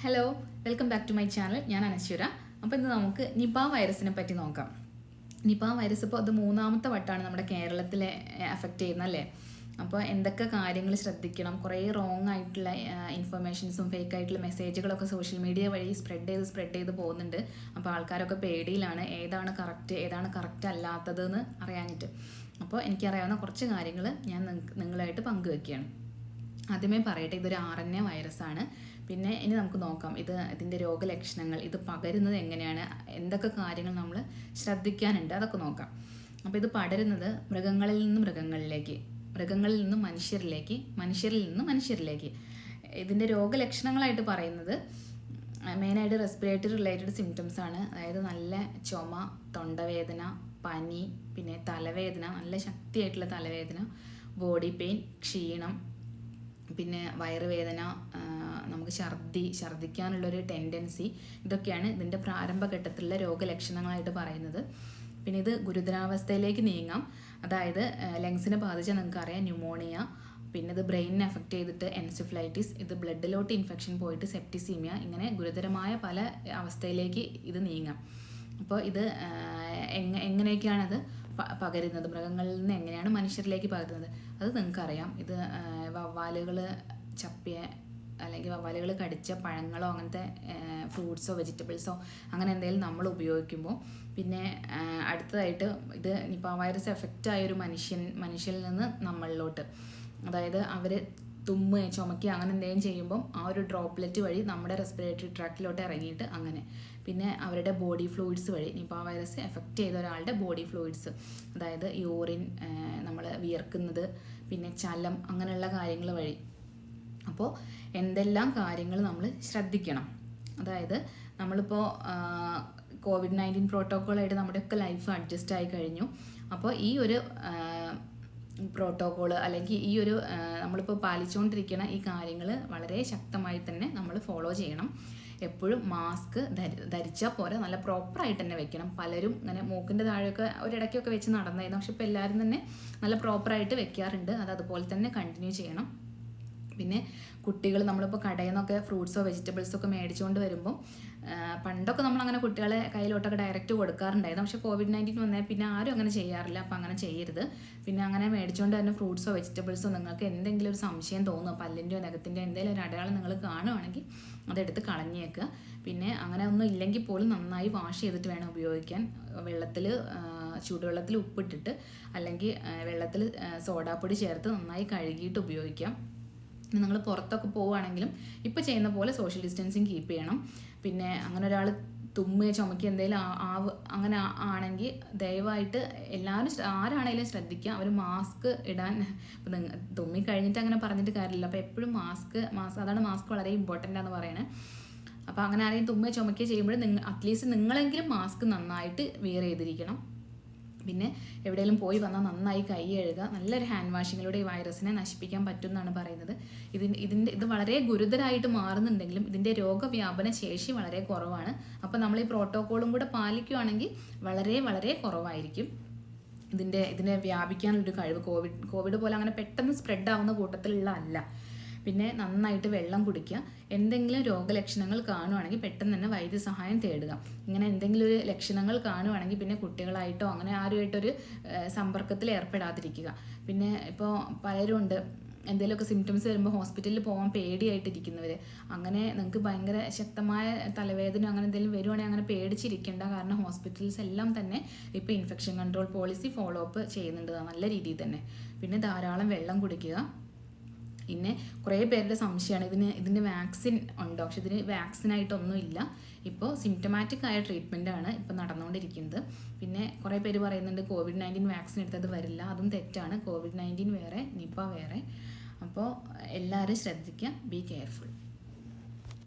Hello, welcome back to my channel. ഞാൻ അനശ്വര. അപ്പോൾ ഇന്ന് നമുക്ക് നിപ വൈറസിനെ പറ്റി നോക്കാം. നിപ വൈറസ് ഇപ്പോൾ അത് 3ാമത്തെ വട്ടമാണ് നമ്മുടെ കേരളത്തിലെ അഫക്റ്റ് ചെയ്യുന്നത് അല്ലേ. അപ്പോൾ എന്തൊക്കെ കാര്യങ്ങൾ ശ്രദ്ധിക്കണം, കുറേ റോങ് ആയിട്ടുള്ള ഇൻഫർമേഷൻസും ഫേക്ക് ആയിട്ടുള്ള മെസ്സേജുകളൊക്കെ സോഷ്യൽ മീഡിയ വഴി സ്പ്രെഡ് ചെയ്ത് പോകുന്നുണ്ട്. അപ്പോൾ ആൾക്കാരൊക്കെ പേടിയിലാണ് ഏതാണ് കറക്റ്റ് അല്ലാത്തതെന്ന് അറിയാനിട്ട്. അപ്പോൾ എനിക്കറിയാവുന്ന കുറച്ച് കാര്യങ്ങൾ ഞാൻ നിങ്ങളായിട്ട് പങ്കുവെക്കുകയാണ്. ആദ്യമേ പറയട്ടെ, ഇതൊരു RNA വൈറസാണ്. പിന്നെ ഇനി നമുക്ക് നോക്കാം ഇതിൻ്റെ രോഗലക്ഷണങ്ങൾ, ഇത് പകരുന്നത് എങ്ങനെയാണ്, എന്തൊക്കെ കാര്യങ്ങൾ നമ്മൾ ശ്രദ്ധിക്കാനുണ്ട്, അതൊക്കെ നോക്കാം. അപ്പോൾ ഇത് പടരുന്നത് മൃഗങ്ങളിൽ നിന്ന് മൃഗങ്ങളിലേക്ക്, മൃഗങ്ങളിൽ നിന്നും മനുഷ്യരിലേക്ക്, മനുഷ്യരിൽ നിന്നും മനുഷ്യരിലേക്ക്. ഇതിൻ്റെ രോഗലക്ഷണങ്ങളായിട്ട് പറയുന്നത് മെയിനായിട്ട് റെസ്പിറേറ്ററി റിലേറ്റഡ് സിംറ്റംസ് ആണ്. അതായത് നല്ല ചുമ, തൊണ്ടവേദന, പനി, പിന്നെ തലവേദന, നല്ല ശക്തിയായിട്ടുള്ള തലവേദന, ബോഡി പെയിൻ, ക്ഷീണം, പിന്നെ വയറുവേദന, നമുക്ക് ഛർദ്ദിക്കാനുള്ളൊരു ടെൻഡൻസി, ഇതൊക്കെയാണ് ഇതിൻ്റെ പ്രാരംഭഘട്ടത്തിലുള്ള രോഗലക്ഷണങ്ങളായിട്ട് പറയുന്നത്. പിന്നെ ഇത് ഗുരുതരാവസ്ഥയിലേക്ക് നീങ്ങാം. അതായത് ലങ്സിനെ ബാധിച്ചാൽ നിങ്ങൾക്കറിയാം ന്യൂമോണിയ, പിന്നെ ഇത് ബ്രെയിനിനെ എഫക്റ്റ് ചെയ്തിട്ട് എൻസെഫലൈറ്റിസ്, ഇത് ബ്ലഡിലോട്ട് ഇൻഫെക്ഷൻ പോയിട്ട് സെപ്റ്റിസീമിയ, ഇങ്ങനെ ഗുരുതരമായ പല അവസ്ഥയിലേക്ക് ഇത് നീങ്ങാം. അപ്പോൾ ഇത് എങ്ങനെയൊക്കെയാണത് പകരുന്നത്, മൃഗങ്ങളിൽ നിന്ന് എങ്ങനെയാണ് മനുഷ്യരിലേക്ക് പകരുന്നത്, അത് നിങ്ങൾക്കറിയാം. ഇത് വവ്വാലുകൾ ചപ്പിയ അല്ലെങ്കിൽ വവ്വാലുകൾ കടിച്ച പഴങ്ങളോ അങ്ങനത്തെ ഫ്രൂട്ട്സോ വെജിറ്റബിൾസോ അങ്ങനെ എന്തെങ്കിലും നമ്മൾ ഉപയോഗിക്കുമ്പോൾ, പിന്നെ അടുത്തതായിട്ട് ഇത് നിപ വൈറസ് എഫക്റ്റ് ആയൊരു മനുഷ്യനിൽ നിന്ന് നമ്മളിലോട്ട്, അതായത് അവർ തുമ്മുകയോ ചുമക്കുകയോ അങ്ങനെ എന്തെങ്കിലും ചെയ്യുമ്പം ആ ഒരു ഡ്രോപ്ലെറ്റ് വഴി നമ്മുടെ റെസ്പിറേറ്ററി ട്രാക്റ്റിലോട്ട് ഇറങ്ങിയിട്ട് അങ്ങനെ, പിന്നെ അവരുടെ ബോഡി ഫ്ലൂയിഡ്സ് വഴി, നിപ വൈറസ് എഫക്റ്റ് ചെയ്ത ഒരാളുടെ ബോഡി ഫ്ലൂയിഡ്സ്, അതായത് യൂറിൻ, നമ്മൾ വിയർക്കുന്നത്, പിന്നെ ചലം, അങ്ങനെയുള്ള കാര്യങ്ങൾ വഴി. അപ്പോൾ എന്തെല്ലാം കാര്യങ്ങൾ നമ്മൾ ശ്രദ്ധിക്കണം, അതായത് നമ്മളിപ്പോൾ COVID-19 പ്രോട്ടോക്കോളായിട്ട് നമ്മുടെയൊക്കെ ലൈഫ് അഡ്ജസ്റ്റ് ആയി കഴിഞ്ഞു. അപ്പോൾ ഈ ഒരു പ്രോട്ടോക്കോള് അല്ലെങ്കിൽ ഈ ഒരു നമ്മളിപ്പോൾ പാലിച്ചുകൊണ്ടിരിക്കുന്ന ഈ കാര്യങ്ങൾ വളരെ ശക്തമായി തന്നെ നമ്മൾ ഫോളോ ചെയ്യണം. എപ്പോഴും മാസ്ക് ധരിച്ചാൽ പോരാ, നല്ല പ്രോപ്പറായിട്ട് തന്നെ വെക്കണം. പലരും ഇങ്ങനെ മൂക്കിൻ്റെ താഴെയൊക്കെ ഒരിടയ്ക്കൊക്കെ വെച്ച് നടന്നായിരുന്നു, പക്ഷെ ഇപ്പോൾ എല്ലാവരും തന്നെ നല്ല പ്രോപ്പറായിട്ട് വെക്കാറുണ്ട്. അത് അതുപോലെ തന്നെ കണ്ടിന്യൂ ചെയ്യണം. പിന്നെ കുട്ടികൾ, നമ്മളിപ്പോൾ കടയിൽ നിന്നൊക്കെ ഫ്രൂട്ട്സോ വെജിറ്റബിൾസൊക്കെ മേടിച്ചുകൊണ്ട് വരുമ്പോൾ, പണ്ടൊക്കെ നമ്മളങ്ങനെ കുട്ടികളെ കയ്യിലോട്ടൊക്കെ ഡയറക്റ്റ് കൊടുക്കാറുണ്ടായിരുന്നു. പക്ഷേ COVID-19 വന്നാൽ പിന്നെ ആരും അങ്ങനെ ചെയ്യാറില്ല. അപ്പോൾ അങ്ങനെ ചെയ്യരുത്. പിന്നെ അങ്ങനെ മേടിച്ചുകൊണ്ട് തന്നെ ഫ്രൂട്ട്സോ വെജിറ്റബിൾസോ നിങ്ങൾക്ക് എന്തെങ്കിലും ഒരു സംശയം തോന്നുക, പല്ലിൻ്റെയോ നഖത്തിൻ്റെയോ എന്തെങ്കിലും ഒരു അടയാളം നിങ്ങൾ കാണുകയാണെങ്കിൽ അതെടുത്ത് കളഞ്ഞേക്കുക. പിന്നെ അങ്ങനെ ഒന്നും ഇല്ലെങ്കിൽ പോലും നന്നായി വാഷ് ചെയ്തിട്ട് വേണം ഉപയോഗിക്കാൻ. ചൂടുവെള്ളത്തിൽ ഉപ്പിട്ടിട്ട് അല്ലെങ്കിൽ വെള്ളത്തിൽ സോഡാപ്പൊടി ചേർത്ത് നന്നായി കഴുകിയിട്ട് ഉപയോഗിക്കാം. നിങ്ങൾ പുറത്തൊക്കെ പോവുകയാണെങ്കിലും ഇപ്പോൾ ചെയ്യുന്ന പോലെ സോഷ്യൽ ഡിസ്റ്റൻസിങ് കീപ്പ് ചെയ്യണം. പിന്നെ അങ്ങനെ ഒരാൾ തുമ്മുകയോ ചുമക്കുകയോ എന്തെങ്കിലും അങ്ങനെ ആണെങ്കിൽ ദയവായിട്ട് ആരാണെങ്കിലും ശ്രദ്ധിക്കുക, അവർ മാസ്ക് ഇടാൻ. ഇപ്പം തുമ്മി കഴിഞ്ഞിട്ട് അങ്ങനെ പറഞ്ഞിട്ട് കാര്യമില്ല. അപ്പോൾ എപ്പോഴും അതാണ് മാസ്ക് വളരെ ഇമ്പോർട്ടൻ്റ് ആണെന്ന് പറയുന്നത്. അപ്പോൾ അങ്ങനെ ആരെങ്കിലും തുമ്മുകയോ ചുമക്കുകയോ ചെയ്യുമ്പോൾ അറ്റ്ലീസ്റ്റ് നിങ്ങളെങ്കിലും മാസ്ക് നന്നായിട്ട് വെയർ ചെയ്തിരിക്കണം. പിന്നെ എവിടെയെങ്കിലും പോയി വന്നാൽ നന്നായി കൈ കഴുകുക. നല്ലൊരു ഹാൻഡ് വാഷിങ്ങിലൂടെ ഈ വൈറസിനെ നശിപ്പിക്കാൻ പറ്റും എന്നാണ് പറയുന്നത്. ഇത് വളരെ ഗുരുതരമായിട്ട് മാറുന്നുണ്ടെങ്കിലും ഇതിൻ്റെ രോഗവ്യാപന ശേഷി വളരെ കുറവാണ്. അപ്പോൾ നമ്മൾ ഈ പ്രോട്ടോക്കോളും കൂടെ പാലിക്കുകയാണെങ്കിൽ വളരെ വളരെ കുറവായിരിക്കും ഇതിനെ വ്യാപിക്കാനുള്ളൊരു കഴിവ്. കോവിഡ് പോലെ അങ്ങനെ പെട്ടെന്ന് സ്പ്രെഡ് ആവുന്ന കൂട്ടത്തിലുള്ള അല്ല. പിന്നെ നന്നായിട്ട് വെള്ളം കുടിക്കുക. എന്തെങ്കിലും രോഗലക്ഷണങ്ങൾ കാണുവാണെങ്കിൽ പെട്ടെന്ന് തന്നെ വൈദ്യസഹായം തേടുക. ഇങ്ങനെ എന്തെങ്കിലും ഒരു ലക്ഷണങ്ങൾ കാണുവാണെങ്കിൽ പിന്നെ കുട്ടികളായിട്ടോ അങ്ങനെ ആരുമായിട്ടൊരു സമ്പർക്കത്തിൽ ഏർപ്പെടാതിരിക്കുക. പിന്നെ ഇപ്പോൾ പലരും ഉണ്ട്, എന്തെങ്കിലുമൊക്കെ സിംറ്റംസ് വരുമ്പോൾ ഹോസ്പിറ്റലിൽ പോകാൻ പേടിയായിട്ടിരിക്കുന്നവർ. അങ്ങനെ നിങ്ങൾക്ക് ഭയങ്കര ശക്തമായ തലവേദന അങ്ങനെ എന്തെങ്കിലും വരുവാണെങ്കിൽ അങ്ങനെ പേടിച്ചിരിക്കേണ്ട. കാരണം ഹോസ്പിറ്റൽസ് എല്ലാം തന്നെ ഇപ്പോൾ infection control policy follow up ചെയ്യുന്നുണ്ട് നല്ല രീതിയിൽ തന്നെ. പിന്നെ ധാരാളം വെള്ളം കുടിക്കുക. പിന്നെ കുറേ പേരുടെ സംശയമാണ് ഇതിന് വാക്സിൻ ഉണ്ടോ, പക്ഷെ ഇതിന് വാക്സിനായിട്ടൊന്നും ഇല്ല. ഇപ്പോൾ സിംറ്റമാറ്റിക് ആയ ട്രീറ്റ്മെൻറ്റാണ് ഇപ്പോൾ നടന്നുകൊണ്ടിരിക്കുന്നത്. പിന്നെ കുറേ പേര് പറയുന്നുണ്ട് COVID-19 വാക്സിൻ എടുത്തത് വരില്ല, അതും തെറ്റാണ്. COVID-19 വേറെ, നിപ വേറെ. അപ്പോൾ എല്ലാവരും ശ്രദ്ധിക്കുക, ബി കെയർഫുൾ.